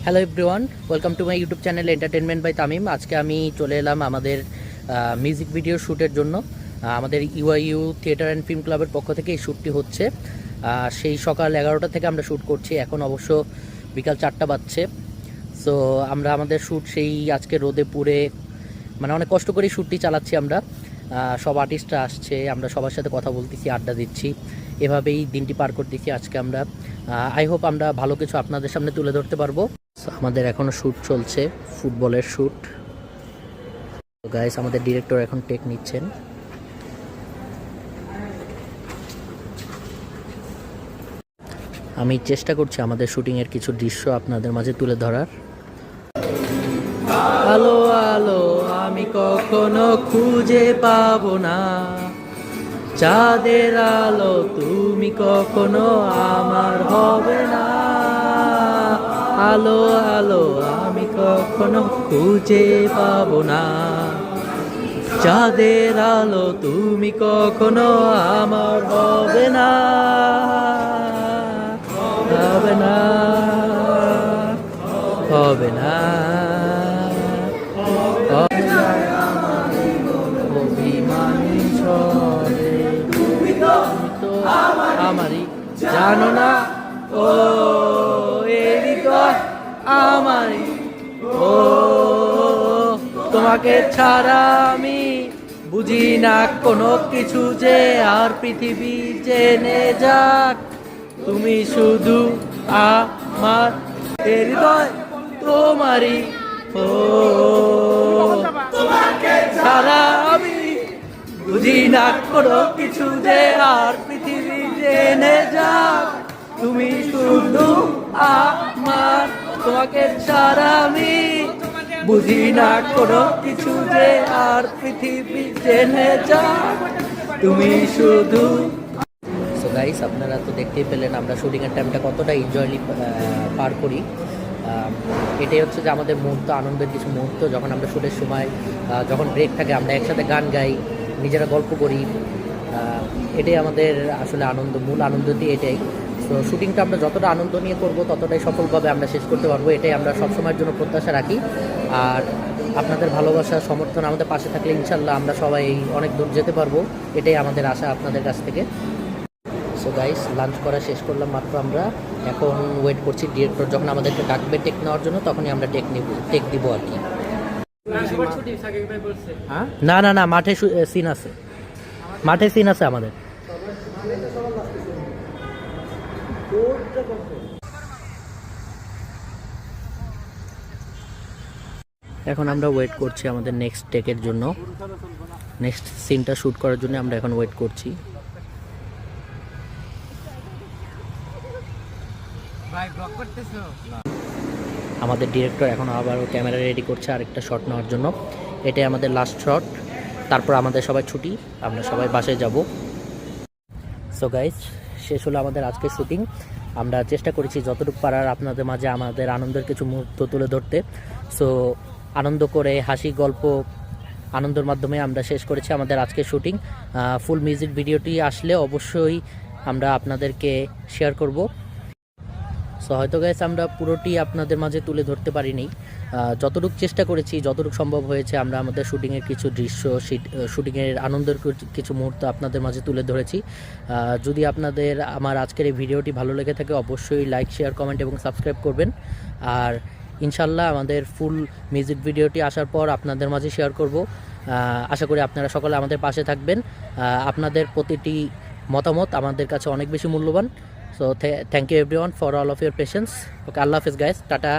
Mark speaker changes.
Speaker 1: Hello everyone, welcome to my YouTube channel entertainment by Tamim. আজকে আমি চলে এলাম আমাদের মিউজিক ভিডিও শ্যুটের জন্য। আমাদের ইউআইইউ থিয়েটার অ্যান্ড ফিল্ম ক্লাবের পক্ষ থেকে এই শ্যুটটি হচ্ছে। সেই সকাল 11টা থেকে আমরা শ্যুট করছি, এখন অবশ্য বিকাল 4টা বাজছে। সো আমরা আমাদের শ্যুট সেই আজকে রোদে পুড়ে মানে অনেক কষ্ট করেই শ্যুটটি চালাচ্ছি আমরা। সব আর্টিস্টরা আসছে, আমরা সবার সাথে কথা বলতেছি, আড্ডা দিচ্ছি, এভাবেই দিনটি পার করতেছি আজকে আমরা। আই হোপ আমরা ভালো কিছু আপনাদের সামনে তুলে ধরতে পারবো। আমাদের এখনো শ্যুট চলছে, ফুটবলের শ্যুট। তো গাইস, আমাদের ডিরেক্টর এখন টেক নিচ্ছেন। আমি চেষ্টা করছি আমাদের শুটিংয়ের কিছু দৃশ্য আপনাদের মাঝে তুলে ধরার। আলো আলো আমি কখনো খুঁজে পাবো না, চাঁদের আলো তুমি কখনো আমার হবে না। আলো আলো আমি কখনো খুঁজে পাবো না, চাঁদের আলো তুমি কখনো আমার হবে না, হবে না, হবে না। অভিমানী ছড়ে তুমি তো আমারই, জানো না ও এরই তো আমারই। ও তোমাকে ছাড়া আমি বুঝি না কোনো কিছু, যে আর পৃথিবী জেনে যাক তুমি শুধু আমার, হৃদয় তোমারই। ও তোমাকে ছাড়া আমি বুঝি না কোনো কিছু, যে আর পৃথিবী জেনে যাক তুমি শুধু আমার। তোমাকে ছাড়া আমি বুঝি না কোনো কিছু, যে আর পৃথিবী জেনে যাক তুমি শুধু। সো গাইস, আপনারা তো দেখতেই পেলেন আমরা শুটিংয়ের টাইমটা কতটা এনজয়লি পার করি। এটাই হচ্ছে যে আমাদের মুহূর্ত, আনন্দের কিছু মুহূর্ত। যখন আমরা শ্যুটের সময় যখন ব্রেক থাকে, আমরা একসাথে গান গাই, নিজেরা গল্প করি, এটাই আমাদের আসলে আনন্দ, মূল আনন্দটি এটাই। তো শুটিংটা আমরা যতটা আনন্দ নিয়ে করব ততটাই সফলভাবে আমরা শেষ করতে পারবো, এটাই আমরা সবসময়ের জন্য প্রত্যাশা রাখি। আর আপনাদের ভালোবাসা, সমর্থন আমাদের পাশে থাকলে ইনশাল্লাহ আমরা সবাই অনেক দূর যেতে পারবো, এটাই আমাদের আশা আপনাদের কাছ থেকে। সো গাইস, লাঞ্চ করা শেষ করলাম মাত্র আমরা, এখন ওয়েট করছি ডিরেক্টর যখন আমাদেরকে ডাকবে টেক নেওয়ার জন্য, তখনই আমরা টেক দিব আর কি। না না না, মাঠে সিন আছে, মাঠে সিন আছে আমাদের। এখন আমরা ওয়েট করছি আমাদের নেক্সট টেকের জন্য, নেক্সট সিনটা শ্যুট করার জন্য আমরা এখন ওয়েট করছি। আমাদের ডিরেক্টর এখন আবারও ক্যামেরা রেডি করছে আরেকটা শট নেওয়ার জন্য। এটাই আমাদের লাস্ট শট, তারপর আমাদের সবাই ছুটি, আমরা সবাই বাসায় যাব। সো গাইস, শেষ হলো আমাদের আজকের শুটিং। আমরা চেষ্টা করেছি যতটুকু পারার আপনাদের মাঝে আমাদের আনন্দের কিছু মুহূর্ত তুলে ধরতে। সো আনন্দ করে, হাসি গল্প, আনন্দের মাধ্যমে আমরা শেষ করেছি আমাদের আজকের শুটিং। ফুল মিউজিক ভিডিওটি আসলে অবশ্যই আমরা আপনাদেরকে শেয়ার করব। সো হয়তো গাইস আমরা পুরোটি আপনাদের মাঝে তুলে ধরতে পারিনি, যতটুকু চেষ্টা করেছি, যতটুকু সম্ভব হয়েছে আমরা আমাদের শুটিংয়ের কিছু দৃশ্য, শুটিংয়ের আনন্দের কিছু মুহূর্ত আপনাদের মাঝে তুলে ধরেছি। যদি আপনাদের আমার আজকের এই ভিডিওটি ভালো লেগে থাকে অবশ্যই লাইক, শেয়ার, কমেন্ট এবং সাবস্ক্রাইব করবেন। আর ইনশাল্লাহ আমাদের ফুল মিউজিক ভিডিওটি আসার পর আপনাদের মাঝে শেয়ার করব। আশা করি আপনারা সকলে আমাদের পাশে থাকবেন। আপনাদের প্রতিটি মতামত আমাদের কাছে অনেক বেশি মূল্যবান। So thank you everyone for all of your patience. Okay, Allah Hafiz guys, tata.